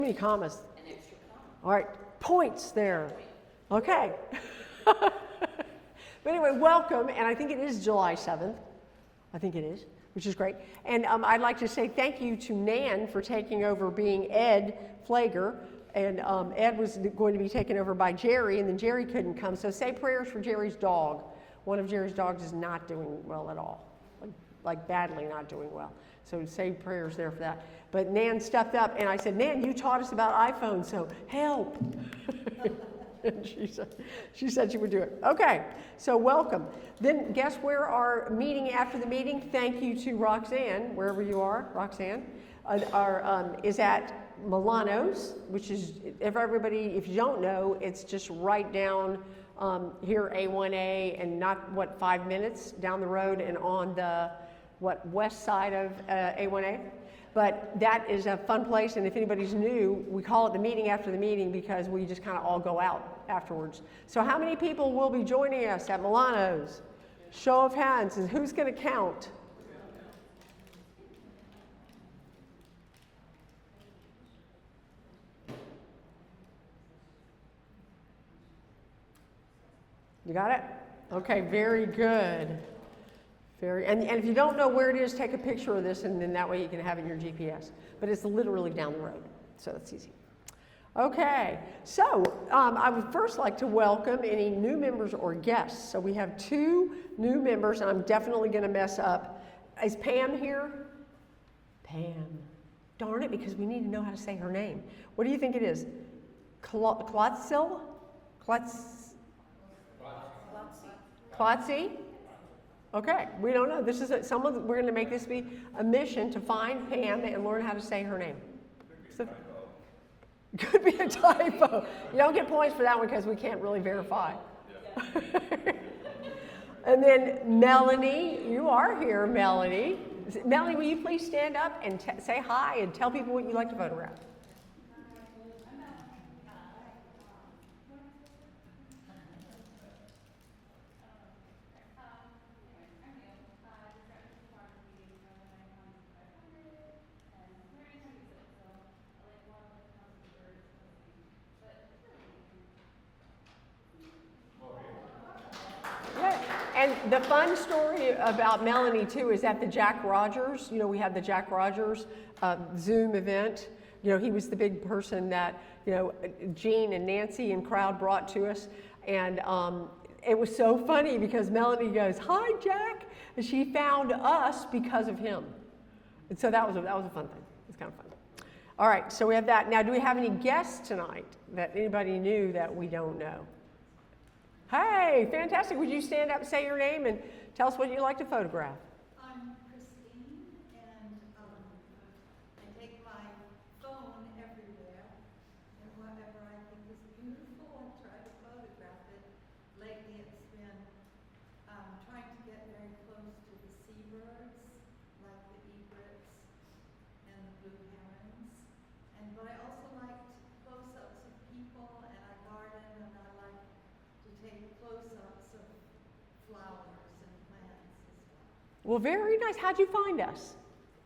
Many commas. An extra comma. All right, points there. Okay. But anyway, welcome, and I think it is July 7th. I think it is, which is great. And I'd like to say thank you to Nan for taking over being Ed Flager. And Ed was going to be taken over by Jerry, and then Jerry couldn't come. So say prayers for Jerry's dog. One of Jerry's dogs is not doing well at all, like badly not doing well. So say prayers there for that. But Nan stepped up, and I said, Nan, you taught us about iPhones, so help. And she said she would do it. Okay, so welcome. Then guess where our meeting after the meeting, thank you to Roxanne, wherever you are, Roxanne, is at Milano's, which is, if you don't know, it's just right down here, A1A, and not, 5 minutes down the road and on the, west side of A1A. But that is a fun place, and if anybody's new, we call it the meeting after the meeting because we just kind of all go out afterwards. So how many people will be joining us at Milano's? Show of hands, and who's going to count? You got it? Okay, very good. And if you don't know where it is, take a picture of this, and then that way you can have it in your GPS. But it's literally down the road, so that's easy. Okay, so I would first like to welcome any new members or guests. So we have 2 new members, and I'm definitely going to mess up. Is Pam here? Pam. Darn it, because we need to know how to say her name. What do you think it is? Klotzel? Klotzy? Okay, we don't know. This is we're going to make this be a mission to find Pam and learn how to say her name. Could be a typo. You don't get points for that one because we can't really verify. And then Melanie, you are here, Melanie. Melanie, will you please stand up and say hi and tell people what you like to photograph? And the fun story about Melanie, too, is at the Jack Rogers. We had the Jack Rogers Zoom event. He was the big person that, Jean and Nancy and crowd brought to us. And it was so funny because Melanie goes, "Hi, Jack." And she found us because of him. And so that was a fun thing. It's kind of fun. All right, so we have that. Now, do we have any guests tonight that anybody knew that we don't know? Hey, fantastic. Would you stand up, say your name, and tell us what you like to photograph? I'm Christine, and I take my phone everywhere, and whatever I think is beautiful, I try to photograph it. Lately it's been trying to get very close to the seabirds, like the egrets and the blue herons. But I also like close-ups of people, and I garden, and I like to take close-ups of flowers and plants as well. Well, very nice. How'd you find us?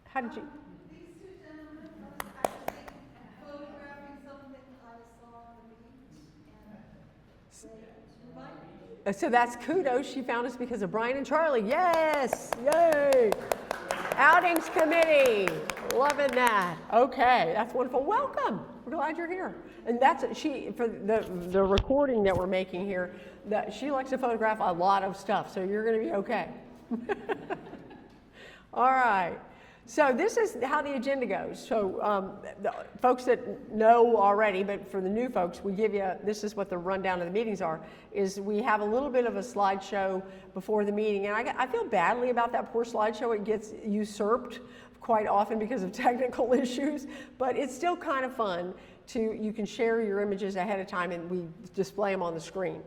How did you? These 2 gentlemen was actually photographing something I saw on the beach, and they invited me. So that's kudos. She found us because of Brian and Charlie. Yes! Yay! Outings committee. Loving that. Okay, that's wonderful. Welcome. We're glad you're here. And that's for the recording that we're making here. That she likes to photograph a lot of stuff, so you're going to be okay. All right. So this is how the agenda goes. So the folks that know already, but for the new folks, we give you, this is what the rundown of the meetings are, is we have a little bit of a slideshow before the meeting. And I feel badly about that poor slideshow. It gets usurped quite often because of technical issues, but it's still kind of fun you can share your images ahead of time and we display them on the screen.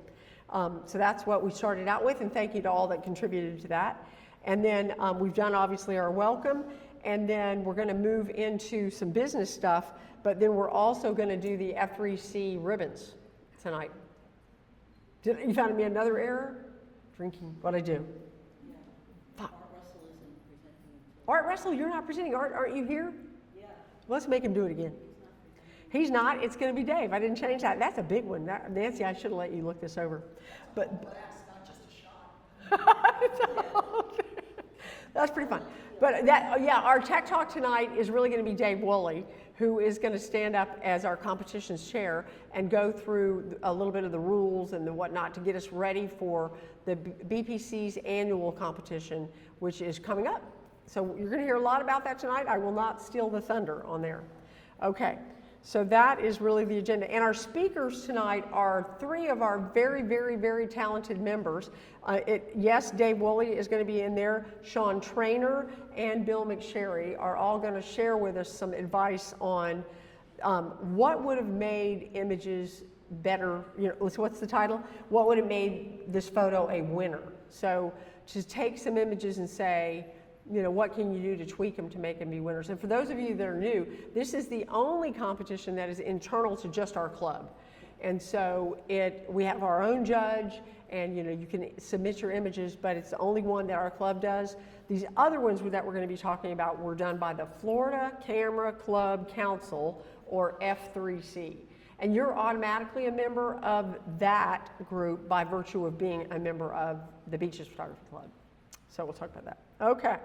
So that's what we started out with, and thank you to all that contributed to that. And then we've done obviously our welcome, and then we're going to move into some business stuff, but then we're also going to do the F3C ribbons tonight. You found me another error? Drinking. What'd I do? Yeah. Art Russell isn't presenting. Art Russell, you're not presenting. Aren't you here? Yeah. Let's make him do it again. He's not. It's going to be Dave. I didn't change that. That's a big one. Nancy, I should have let you look this over. But Not just a shot. that's pretty fun. But yeah, our tech talk tonight is really going to be Dave Woolley, who is going to stand up as our competitions chair and go through a little bit of the rules and the whatnot to get us ready for the BPC's annual competition, which is coming up. So you're going to hear a lot about that tonight. I will not steal the thunder on there. Okay. So that is really the agenda. And our speakers tonight are three of our very, very, very talented members. Yes, Dave Woolley is going to be in there. Sean Trainer and Bill McSherry are all going to share with us some advice on what would have made images better. You know, so what's the title? What would have made this photo a winner? So to take some images and say, you know, what can you do to tweak them to make them be winners? And for those of you that are new, this is the only competition that is internal to just our club. And so we have our own judge, and you know, you can submit your images, but it's the only one that our club does. These other ones that we're going to be talking about were done by the Florida Camera Club Council, or F3C. And you're automatically a member of that group by virtue of being a member of the Beaches Photography Club. So we'll talk about that. Okay.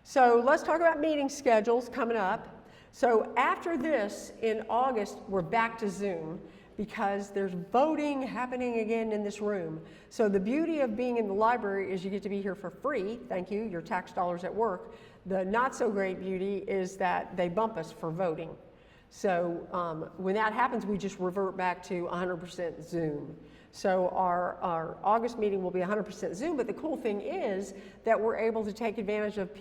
So let's talk about meeting schedules coming up. So after this, in August, we're back to Zoom because there's voting happening again in this room. So the beauty of being in the library is you get to be here for free. Thank you, your tax dollars at work. The not so great beauty is that they bump us for voting. So when that happens, we just revert back to 100% Zoom. So our August meeting will be 100% Zoom, but the cool thing is that we're able to take advantage of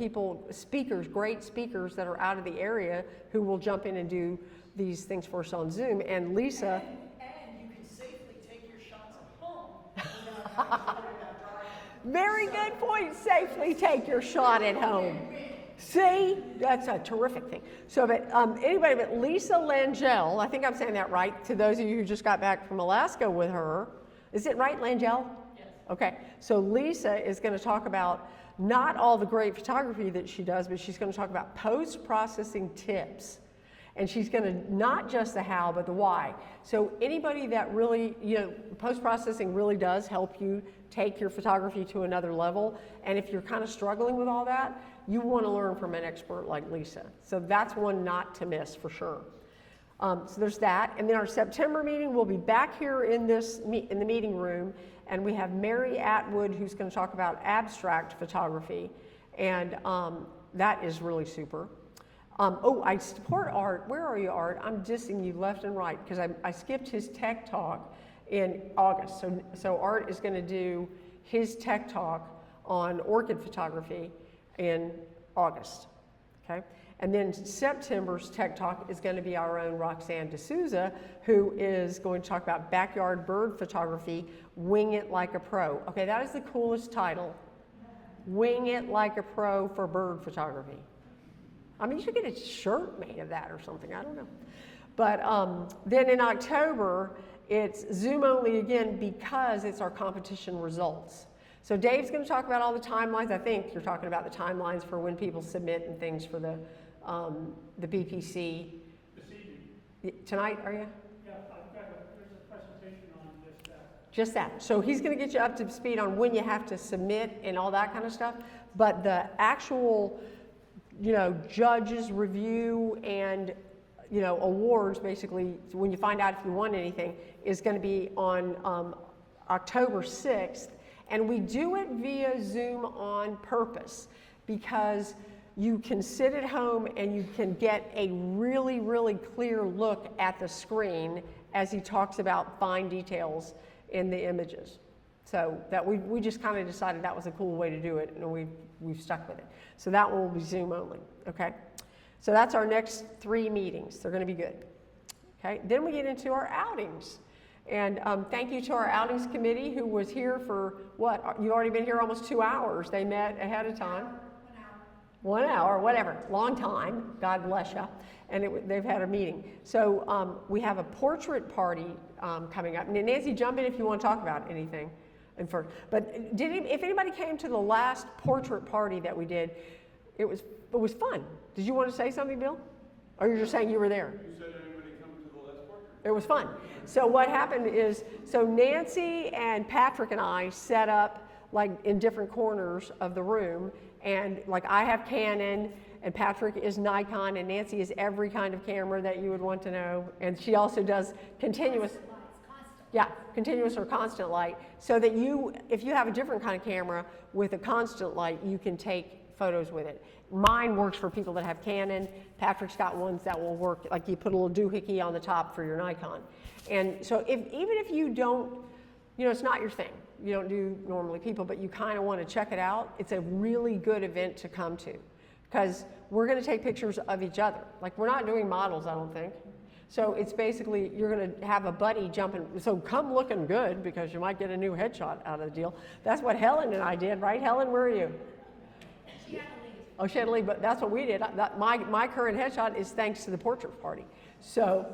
speakers, great speakers that are out of the area who will jump in and do these things for us on Zoom. And Lisa... And you can safely take your shots at home without having to worry about driving. Very good point. Safely take your shot at home. See, that's a terrific thing. So, but anybody but Lisa Langell, I think I'm saying that right, to those of you who just got back from Alaska with her. Is it right, Langell? Yes. Okay, so Lisa is going to talk about not all the great photography that she does, but she's going to talk about post-processing tips. And she's going to, not just the how, but the why. So anybody that really, you know, post-processing really does help you take your photography to another level. And if you're kind of struggling with all that, you want to learn from an expert like Lisa. So that's one not to miss for sure. So there's that. And then our September meeting, we'll be back here in the meeting room, and we have Mary Atwood, who's going to talk about abstract photography. And that is really super. I support Art. Where are you, Art? I'm dissing you left and right because I skipped his tech talk in August. So Art is going to do his tech talk on orchid photography in August. Okay? And then September's tech talk is going to be our own Roxanne D'Souza, who is going to talk about backyard bird photography, Wing It Like a Pro. Okay, that is the coolest title. Wing It Like a Pro for bird photography. I mean, you should get a shirt made of that or something. I don't know. But then in October, it's Zoom only again because it's our competition results. So Dave's going to talk about all the timelines. I think you're talking about the timelines for when people submit and things for the BPC. This evening. Tonight, are you? Yeah, there's a presentation on just that. Just that. So he's going to get you up to speed on when you have to submit and all that kind of stuff. But the actual, you know, judges review and, you know, awards, basically, when you find out if you won anything, is going to be on October 6th. And we do it via Zoom on purpose because you can sit at home and you can get a really, really clear look at the screen as he talks about fine details in the images. So that we just kind of decided that was a cool way to do it, and we've stuck with it. So that one will be Zoom only, okay? So that's our next 3 meetings. They're going to be good, okay? Then we get into our outings. And thank you to our outings committee who was here for, what, you've already been here almost 2 hours. They met ahead of time. 1 hour, whatever, long time, God bless you. And they've had a meeting. So we have a portrait party coming up. And Nancy, jump in if you want to talk about anything. But if anybody came to the last portrait party that we did, it was fun. Did you want to say something, Bill? Or you're just saying you were there? You said anybody come to It was fun. So what happened is, so Nancy and Patrick and I set up like in different corners of the room, and like I have Canon, and Patrick is Nikon, and Nancy is every kind of camera that you would want to know, and she also does continuous. Yeah, continuous or constant light, so that you, if you have a different kind of camera with a constant light, you can take photos with it. Mine works for people that have Canon. Patrick's got ones that will work, like you put a little doohickey on the top for your Nikon. And so even if you don't, it's not your thing, you don't do normally people, but you kind of want to check it out, it's a really good event to come to, because we're going to take pictures of each other. Like, we're not doing models, I don't think. So it's basically, you're going to have a buddy jumping, so come looking good, because you might get a new headshot out of the deal. That's what Helen and I did, right? Helen, where are you? She had to leave. Oh, she had to leave, but that's what we did. My current headshot is thanks to the portrait party. So,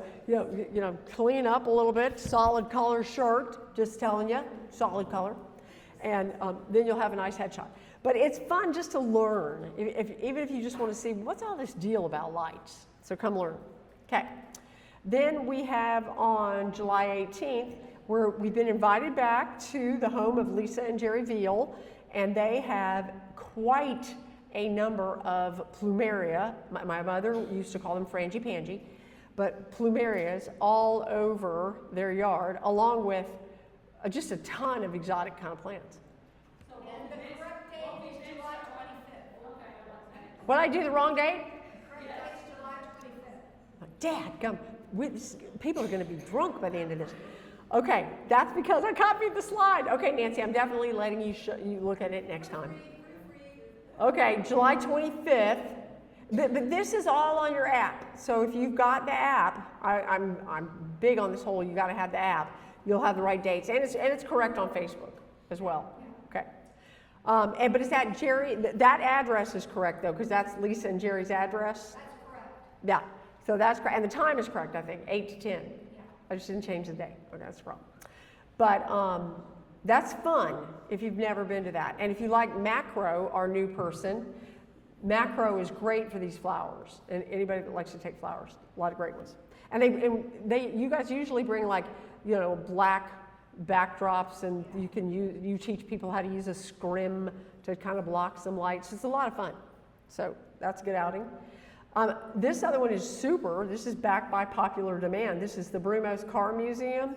clean up a little bit, solid color shirt, just telling you, solid color. And then you'll have a nice headshot. But it's fun just to learn, even if you just want to see, what's all this deal about lights? So come learn. Okay. Then we have on July 18th, we've been invited back to the home of Lisa and Jerry Veal, and they have quite a number of plumeria. My mother used to call them frangipani, but plumerias all over their yard, along with just a ton of exotic kind of plants. And the correct date is July 25th. What, I do the wrong date? Correct date is July 25th. Dadgum, people are going to be drunk by the end of this. Okay, that's because I copied the slide. Okay, Nancy, I'm definitely letting you look at it next time. Okay, July 25th. But this is all on your app. So if you've got the app, I'm big on this whole, you got to have the app. You'll have the right dates, and it's correct on Facebook as well. Okay. But it's at Jerry. That address is correct though, because that's Lisa and Jerry's address. That's correct. Yeah. So that's correct, and the time is correct. I think 8 to 10. Yeah. I just didn't change the day. Okay, that's the problem. But that's fun if you've never been to that. And if you like macro, our new person, macro is great for these flowers. And anybody that likes to take flowers, a lot of great ones. And you guys usually bring like, black backdrops, and you teach people how to use a scrim to kind of block some lights. It's a lot of fun. So that's a good outing. This other one is super. This is backed by popular demand. This is the Brumos Car Museum.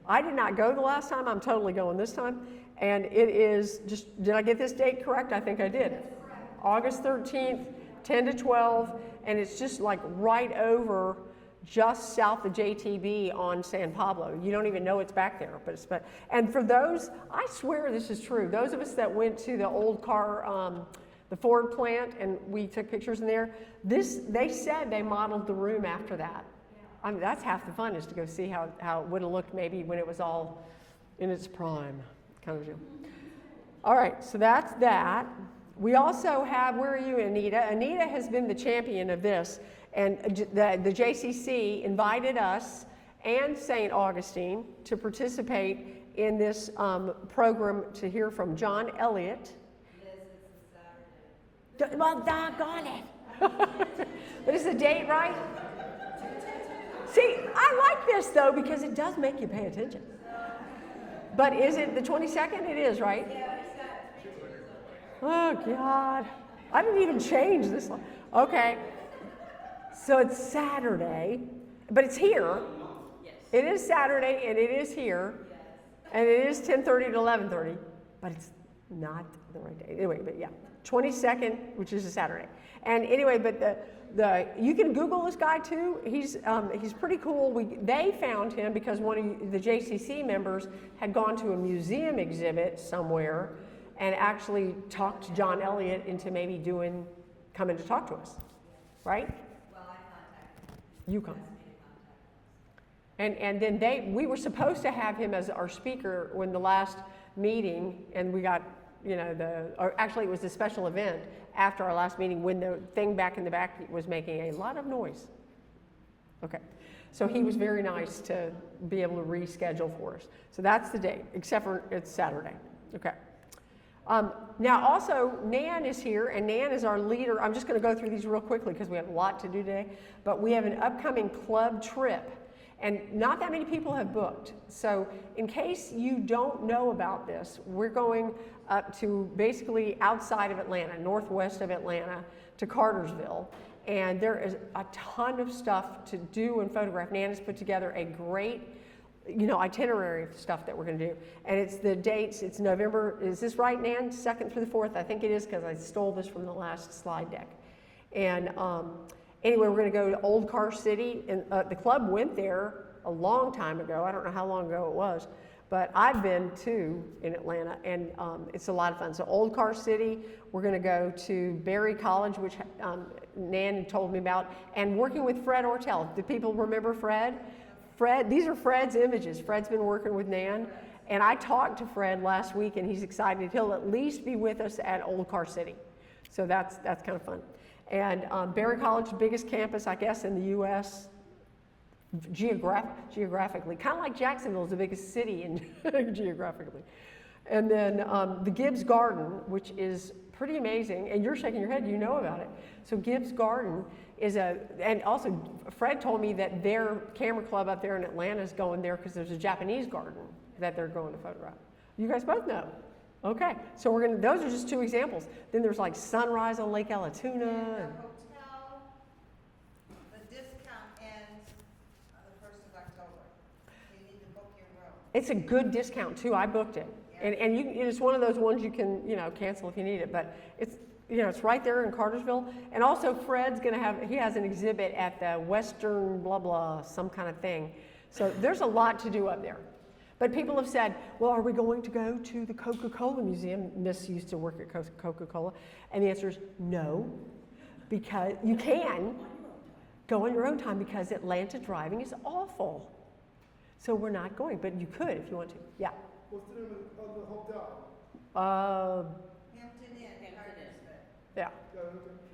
I did not go the last time. I'm totally going this time. And it is just, did I get this date correct? I think I did. August 13th, 10 to 12. And it's just like right over just south of JTB on San Pablo. You don't even know it's back there. And for those, I swear this is true. Those of us that went to the old car, the Ford plant, and we took pictures in there, they said they modeled the room after that. I mean, that's half the fun, is to go see how it would have looked maybe when it was all in its prime, kind of deal. All right, so that's that. We also have, where are you, Anita? Anita has been the champion of this, and the JCC invited us and St. Augustine to participate in this program to hear from John Elliott. Well, doggone it. But is the date right? See, I like this though, because it does make you pay attention. But is it the 22nd? It is, right? Oh, God. I didn't even change this one. Okay. So it's Saturday, but it's here. It is Saturday, and it is here. And it is 10:30 to 11:30, but it's not the right day. Anyway, but yeah. 22nd, which is a Saturday. And anyway, but you can Google this guy too. He's pretty cool. They found him because one of the JCC members had gone to a museum exhibit somewhere and actually talked John Elliott into maybe coming to talk to us, right? Well, I contacted him. You come. And then we were supposed to have him as our speaker when the last meeting, and we got, or actually it was a special event after our last meeting when the thing back in the back was making a lot of noise. Okay, so he was very nice to be able to reschedule for us. So that's the date, except for it's Saturday. Okay. Now also, Nan is here, and Nan is our leader. I'm just going to go through these real quickly because we have a lot to do today, but we have an upcoming club trip. And not that many people have booked. So in case you don't know about this, we're going up to basically outside of Atlanta, northwest of Atlanta, to Cartersville. And there is a ton of stuff to do and photograph. Nan has put together a great, itinerary of stuff that we're going to do. And it's the dates, it's November, is this right, Nan? 2nd through the 4th? I think it is, because I stole this from the last slide deck. And anyway, we're going to go to Old Car City, and the club went there a long time ago. I don't know how long ago it was, but I've been too in Atlanta, and it's a lot of fun. So Old Car City, we're going to go to Berry College, which Nan told me about, and working with Fred Ortel. Do people remember Fred? Fred, these are Fred's images. Fred's been working with Nan, and I talked to Fred last week, and he's excited. He'll at least be with us at Old Car City, so that's kind of fun. And Berry College, biggest campus, I guess, in the U.S. Geographically, kind of like Jacksonville is the biggest city in geographically. And then the Gibbs Garden, which is pretty amazing, and you're shaking your head, you know about it. So Gibbs Garden is and also Fred told me that their camera club up there in Atlanta is going there because there's a Japanese garden that they're going to photograph. You guys both know. Okay, so those are just two examples. Then there's like Sunrise on Lake Allatoona. And the hotel, the discount ends on the 1st of October. You need to book your room. It's a good discount too. I booked it, and it's one of those ones you can cancel if you need it. But it's it's right there in Cartersville. And also Fred's he has an exhibit at the Western blah blah some kind of thing. So there's a lot to do up there. But people have said, well, are we going to go to the Coca-Cola Museum? Miss used to work at Coca-Cola. And the answer is no, because you can go on your own time because Atlanta driving is awful. So we're not going, but you could if you want to. Yeah. What's the name of the hotel? Hampton Inn, Cartersville.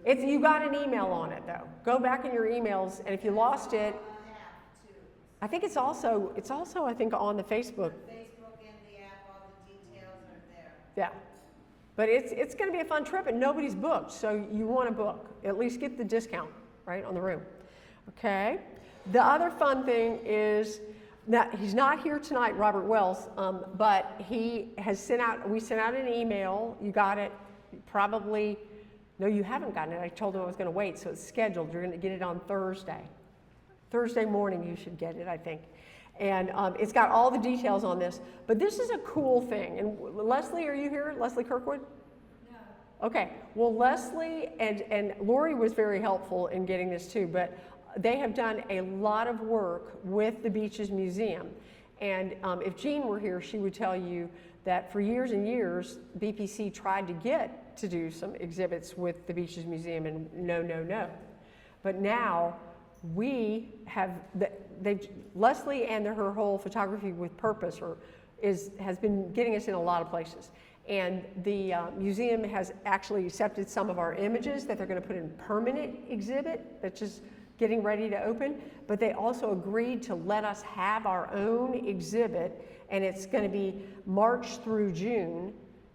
Yeah. You got an email on it though. Go back in your emails, and if you lost it, I think it's also I think on the Facebook. Facebook and the app, all the details are there. Yeah, but it's going to be a fun trip, and nobody's booked, so you want to book. At least get the discount right on the room. Okay. The other fun thing is that he's not here tonight, Robert Wells, but he has we sent out an email. You got it. Probably no, you haven't gotten it. I told him I was going to wait, so it's scheduled. You're going to get it on Thursday. Thursday morning you should get it, I think. And it's got all the details on this. But this is a cool thing. And Leslie, are you here? Leslie Kirkwood? No. Okay. Well, Leslie and Lori was very helpful in getting this too. But they have done a lot of work with the Beaches Museum. And if Jean were here, she would tell you that for years and years, BPC tried to get to do some exhibits with the Beaches Museum, and no. But now, Leslie and her whole Photography with Purpose has been getting us in a lot of places. And the museum has actually accepted some of our images that they're going to put in permanent exhibit that's just getting ready to open. But they also agreed to let us have our own exhibit, and it's going to be March through June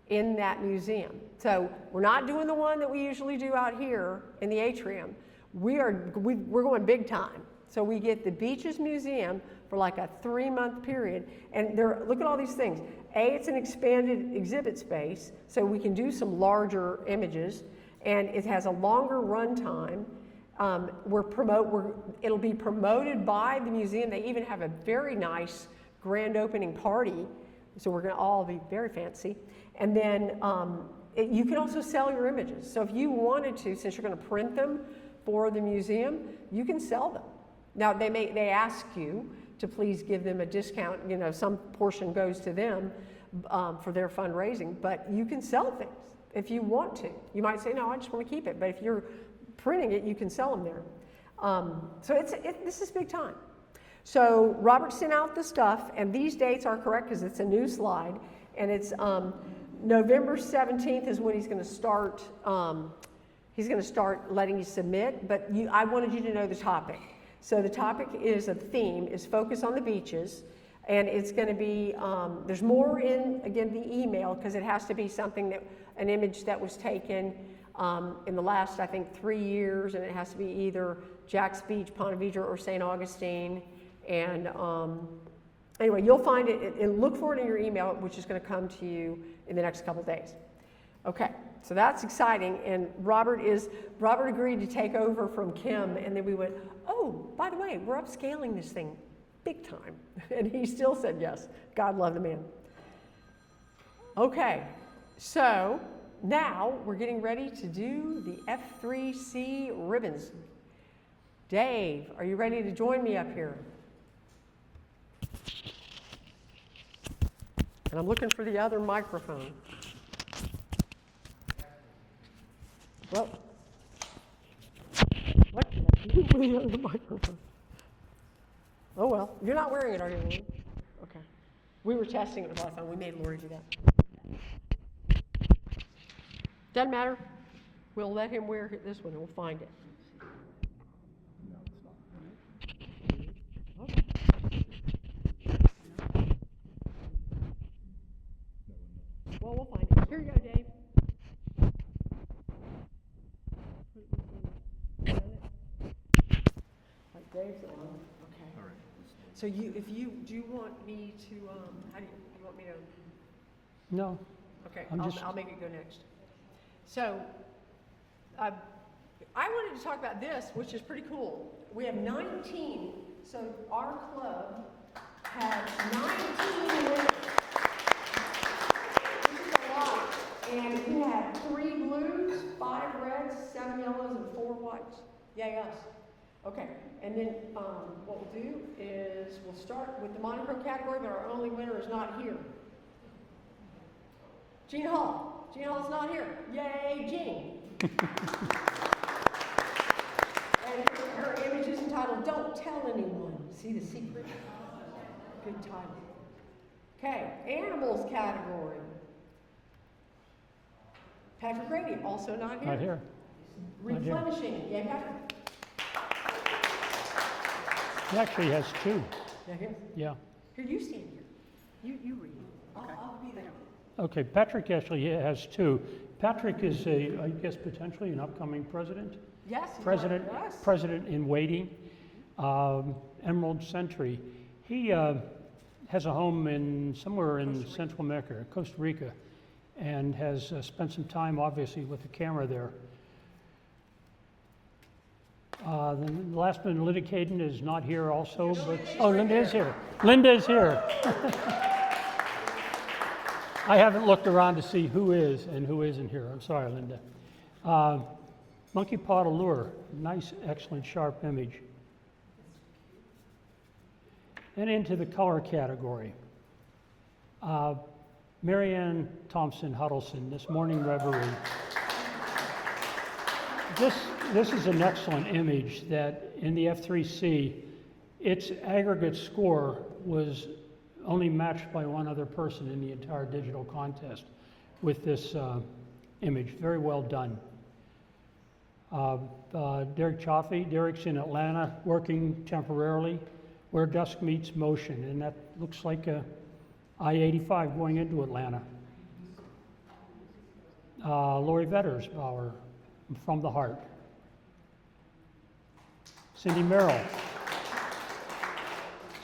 in that museum. So we're not doing the one that we usually do out here in the atrium. We're going big time. So we get the Beaches Museum for like a 3-month period. And look at all these things. It's an expanded exhibit space, so we can do some larger images. And it has a longer run time. It'll be promoted by the museum. They even have a very nice grand opening party. So we're going to all be very fancy. And then you can also sell your images. So if you wanted to, since you're going to print them for the museum, you can sell them. Now they ask you to please give them a discount. Some portion goes to them for their fundraising, but you can sell things if you want to. You might say, no, I just want to keep it. But if you're printing it, you can sell them there. So this is big time. So Robert sent out the stuff, and these dates are correct because it's a new slide, and it's November 17th is when he's going to start. He's going to start letting you submit, but I wanted you to know the topic. So the topic is a theme, is focus on the beaches, and it's going to be, there's more in, again, the email, because it has to be something an image that was taken in the last, I think, 3 years, and it has to be either Jack's Beach, Ponte Vedra, or St. Augustine, And anyway, you'll find it and look for it in your email, which is going to come to you in the next couple days. Okay, so that's exciting. And Robert agreed to take over from Kim, and then we went, oh, by the way, we're upscaling this thing big time. And he still said yes. God love the man. Okay, so now we're getting ready to do the F3C ribbons. Dave, are you ready to join me up here? And I'm looking for the other microphone. Well, what did I do with the other microphone? Oh well, you're not wearing it, are you, Lori? Okay. We were testing it with our phone. We made Lori do that. Doesn't matter. We'll let him wear this one and we'll find it. Okay. Well, we'll find it. Here you go, Dave. Like Dave's on. Okay. All right. So do you want me to, how do you want me to? No. Okay, I'll make it go next. So, I wanted to talk about this, which is pretty cool. We have 19, so our club has 19 winners. This is a lot. And we have 3 blues, 5 reds, 7 yellows, and 4 whites. Yay us. Okay, and then what we'll do is we'll start with the monochrome category, but our only winner is not here. Jean Hall. Jean Hall's not here. Yay, Jean. And her image is entitled, Don't Tell Anyone. See the secret? Good title. Okay, animals category. Patrick Grady, also not here. Not here. Replenishing. Yay, Patrick. He actually has 2. Yeah, here. Yeah. Here, you stand here. You read. I'll be there. Okay, Patrick actually has 2. Patrick is I guess, potentially an upcoming president. Yes. President in waiting, Emerald Century. He has a home somewhere in Central America, Costa Rica, and has spent some time, obviously, with the camera there. The last one, Linda Caden, is not here also, but, oh, Linda is here. Linda is here. I haven't looked around to see who is and who isn't here. I'm sorry, Linda. Monkey Pot Allure, nice, excellent, sharp image. And into the color category. Marianne Thompson Huddleston, This Morning Reverie. This is an excellent image that in the F3C, its aggregate score was only matched by one other person in the entire digital contest with this image. Very well done. Derek Chaffee. Derek's in Atlanta working temporarily where dusk meets motion, and that looks like a I-85 going into Atlanta. Lori Vettersbauer, From the Heart. Cindy Merrill.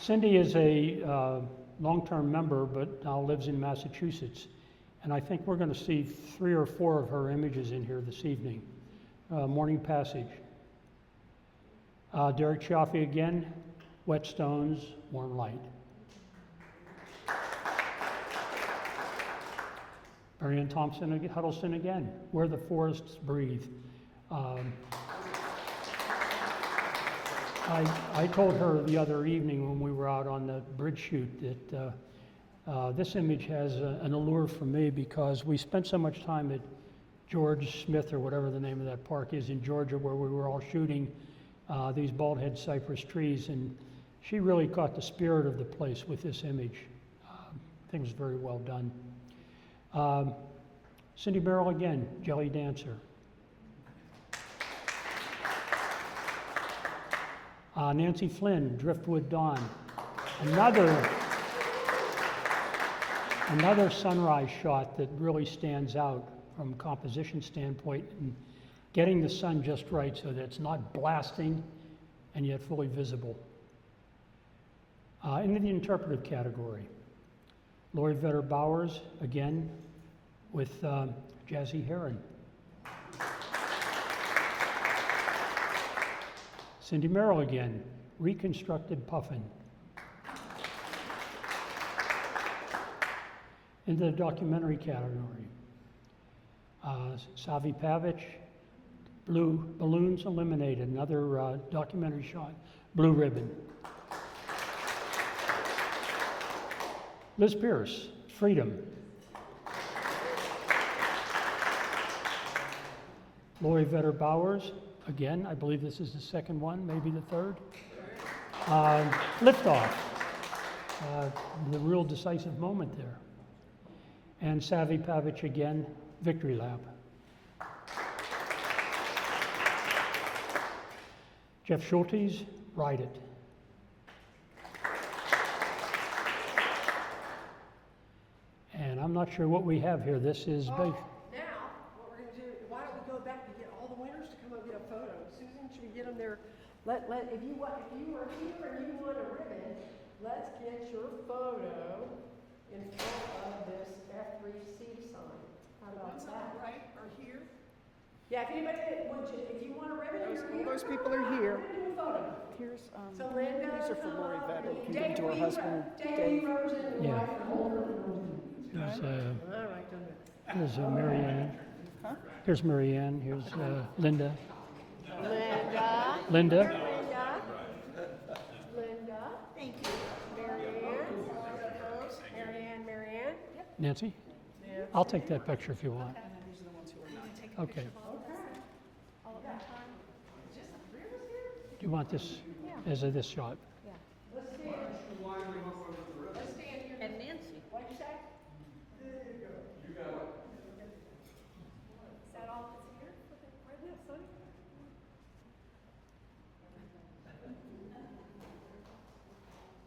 Cindy is a long-term member, but now lives in Massachusetts. And I think we're going to see 3 or 4 of her images in here this evening. Morning Passage. Derek Chaffee again, Whetstones, Warm Light. Marianne Thompson Huddleston again, Where the Forests Breathe. I told her the other evening when we were out on the bridge shoot that this image has an allure for me because we spent so much time at George Smith or whatever the name of that park is in Georgia where we were all shooting these bald head cypress trees, and she really caught the spirit of the place with this image. I think it was very well done. Cindy Merrill again, Jelly Dancer. Nancy Flynn, Driftwood Dawn. Another sunrise shot that really stands out from a composition standpoint and getting the sun just right so that it's not blasting and yet fully visible. In the interpretive category, Lori Vetter Bowers, again, with Jazzy Heron. Cindy Merrill again, Reconstructed Puffin. In the documentary category, Savi Pavich, Blue Balloons Eliminated, another documentary shot, Blue Ribbon. Liz Pierce, Freedom. Lori Vetter Bowers, again, I believe this is the second one, maybe the third. Liftoff, the real decisive moment there. And Savi Pavich again, Victory Lap. Jeff Schultes, Ride It. And I'm not sure what we have here. This is Now, what we're going to do, why don't we go back and get all the winners to come up and get a photo? Susan, should we get them there? If you are here and you want a ribbon, let's get your photo in front of this F3C sign. How The about ones on that? the right are here. Yeah, if you want a ribbon, Those- you're all here. those people are here. We're gonna do a photo. Here's, So Linda, these are for Lori Vetter. You can give Dave, them to her husband, Dave, Dave. Rosen, Yeah. wife, and Holder. Here's, All right, done that. here's Mary Ann. Huh? Here's Mary Ann. Here's Linda. Linda. Linda. Linda. Linda. Thank you. Mary Ann. Nancy? I'll take that picture if you want. And then these are the ones who are not. Okay. All at one time? Do you want this as this shot? Let's stand. Let's stand here. And Nancy. What'd you say? Is that all that's here? Right now, son?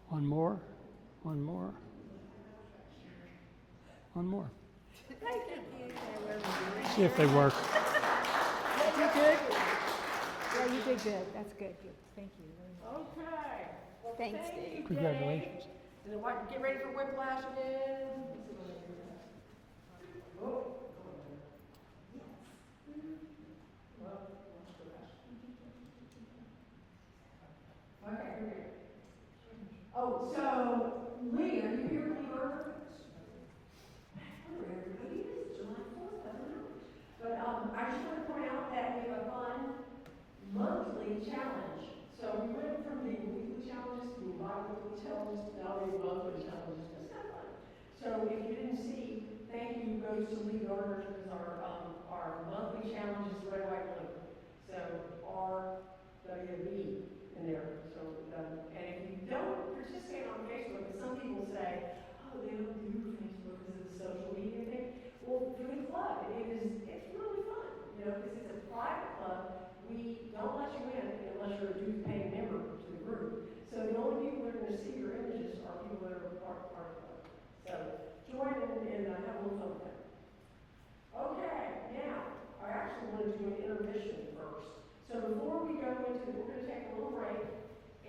One more. One more. One more. Thank you. See if they work. You good? Yeah, you did good. That's good. Good. Thank you very much. Okay. Well, Thanks, thank Dave. you, Congratulations. And then get ready for whiplash again. Oh. Okay, here we go. Oh, so, Lee, are you here, Lee Berger? Everybody is July 4th, I don't know. But I just want to point out that we have a fun monthly challenge. So we went from the weekly challenges to the bi-weekly challenges to now the monthly challenges. That's kind of fun. So if you didn't see, thank you goes to Lee Gardner because our monthly challenge is red, white, blue. So RWB in there. So and if you don't participate on Facebook, and some people say, oh, they don't do Facebook because of the social media thing. Well, for the club, it's really fun, because it's a private club. We don't let you in unless you're a dues-paying member to the group. So the only people that are going to see your images are people that are part of the club. So join and have a little fun with that. Okay, now, I actually want to do an intermission first. So before we go into, we're going to take a little break,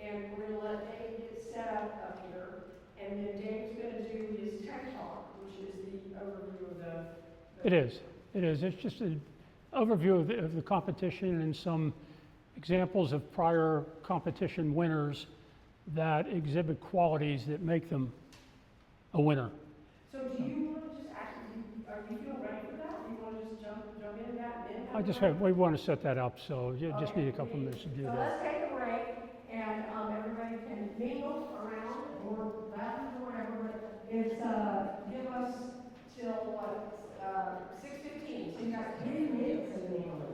and we're going to let Dave get set up here, and then Dave's going to do his tech talk, which is the overview of the It is. It is. It's just an overview of the competition and some examples of prior competition winners that exhibit qualities that make them a winner. So do you want to just actually, are you feeling ready for that? Do you want to just jump into that and then We want to set that up, so you just need a couple minutes to do So that. let's take a break, and everybody can mingle around or laugh or whatever, but it's, give us till what, 6:15, so you got 3 minutes to mingle.